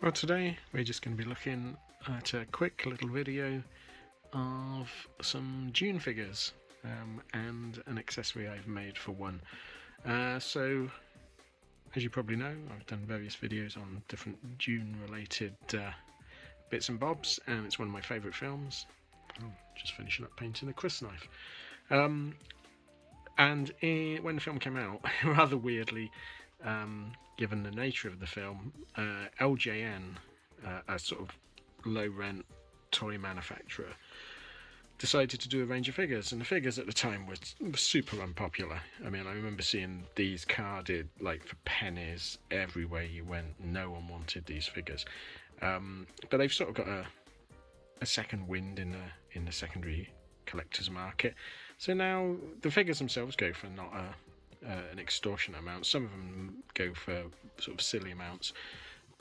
Well, today we're just going to be looking at a quick little video of some Dune figures and an accessory I've made for one. So, as you probably know, I've done various videos on different Dune related bits and bobs, and it's one of my favourite films. I'm just finishing up painting a crysknife. When the film came out, rather weirdly, given the nature of the film, LJN, a sort of low-rent toy manufacturer, decided to do a range of figures, and the figures at the time were super unpopular. I mean, I remember seeing these carded like for pennies everywhere you went. No one wanted these figures, but they've sort of got a second wind in the secondary collector's market. So now the figures themselves go for not an extortionate amount. Some of them go for sort of silly amounts,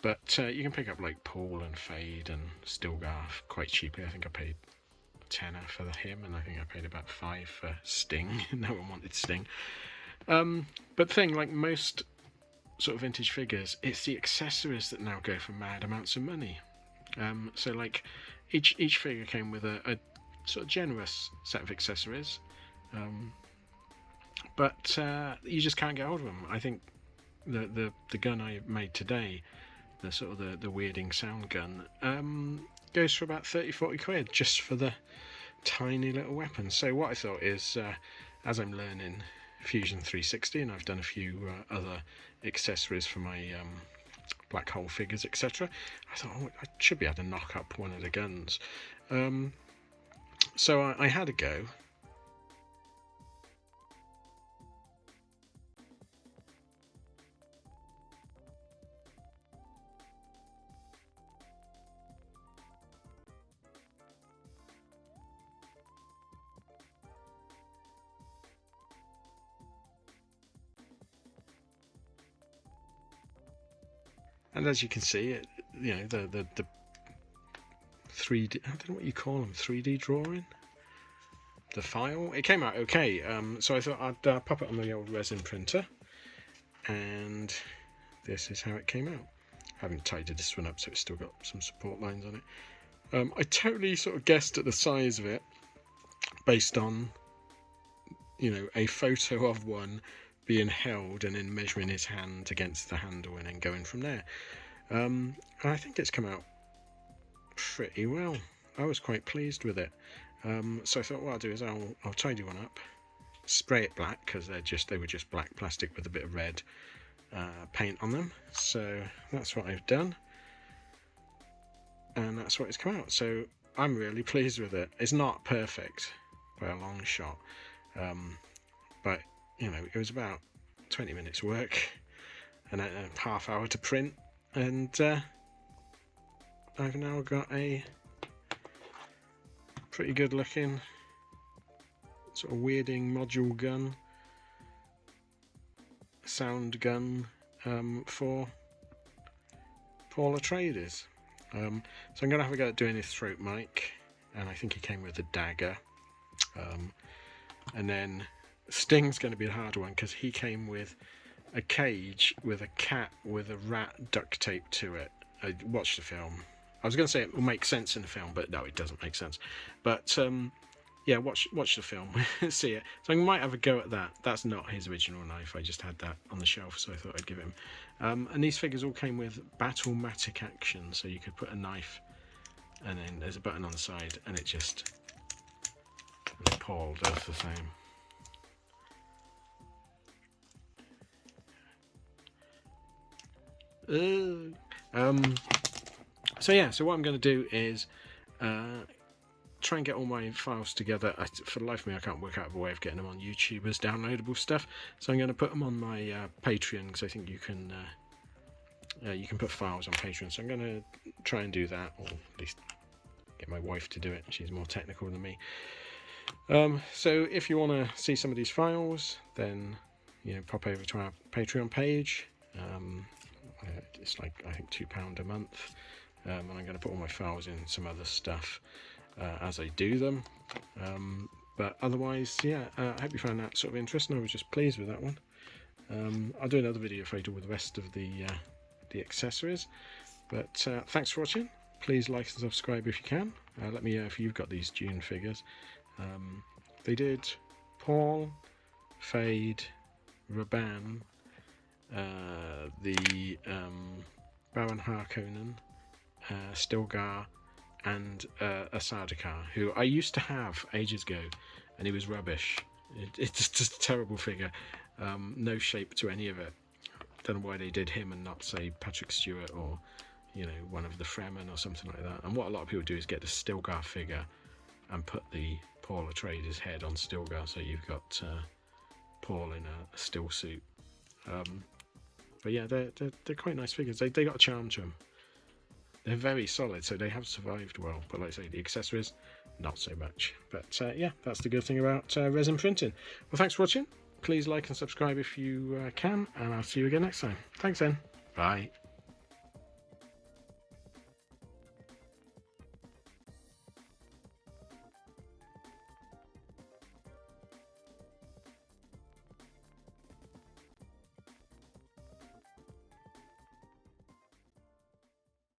but you can pick up like Paul and Fade and Stilgarth quite cheaply. I think I paid £10 for him, and I think I paid about £5 for Sting. No one wanted Sting. But the thing, like most sort of vintage figures, it's the accessories that now go for mad amounts of money. So like each figure came with a sort of generous set of accessories, but you just can't get hold of them. I think the gun I made today, the sort of the weirding sound gun, goes for about 30-40 quid just for the tiny little weapon. So what I thought is, as I'm learning Fusion 360 and I've done a few other accessories for my black hole figures, etc., I thought, oh, I should be able to knock up one of the guns. So I had a go. And as you can see, it, you know, the 3D, I don't know what you call them, 3D drawing, the file, it came out okay. So I thought I'd pop it on the old resin printer, and this is how it came out. I haven't tidied this one up, so it's still got some support lines on it. I totally sort of guessed at the size of it based on, you know, a photo of one being held and then measuring his hand against the handle and then going from there. And I think it's come out pretty well. I was quite pleased with it. So I thought what I'll do is I'll tidy one up, spray it black, because they were just black plastic with a bit of red paint on them. So that's what I've done, and that's what it's come out. So I'm really pleased with it. It's not perfect by a long shot, but you know, it was about 20 minutes work and a half hour to print, and I've now got a pretty good looking sort of weirding module gun, sound gun, for Paul Atreides. So I'm going to have a go at doing his throat mic, and I think he came with a dagger, and then Sting's going to be a hard one because he came with a cage with a cat with a rat duct taped to it. I watched the film. I was going to say it will make sense in the film, but no, it doesn't make sense. But yeah, watch the film, see it. So I might have a go at that. That's not his original knife. I just had that on the shelf, so I thought I'd give him. And these figures all came with battle-matic action, so you could put a knife, and then there's a button on the side, and it just Paul does the same. So yeah, so what I'm going to do is try and get all my files together. For the life of me, I can't work out a way of getting them on YouTube as downloadable stuff, so I'm going to put them on my Patreon, because I think you can put files on Patreon. So I'm going to try and do that, or at least get my wife to do it. She's more technical than me. So if you want to see some of these files, then you know, pop over to our Patreon page. It's like, I think, £2 a month, and I'm going to put all my files in some other stuff as I do them. But otherwise, yeah, I hope you found that sort of interesting. I was just pleased with that one. I'll do another video if I do with the rest of the accessories. But thanks for watching. Please like and subscribe if you can. Let me know if you've got these Dune figures. They did Paul, Fade, Raban, the Baron Harkonnen, Stilgar, and a Sardaukar, who I used to have ages ago, and he was rubbish. It's just a terrible figure. No shape to any of it. Don't know why they did him and not, say, Patrick Stewart or, you know, one of the Fremen or something like that. And what a lot of people do is get the Stilgar figure and put the Paul Atreides head on Stilgar, so you've got Paul in a still suit. But yeah, they're quite nice figures. They got a charm to them. They're very solid, so they have survived well. But like I say, the accessories, not so much. But yeah, that's the good thing about resin printing. Well, thanks for watching. Please like and subscribe if you can, and I'll see you again next time. Thanks then. Bye.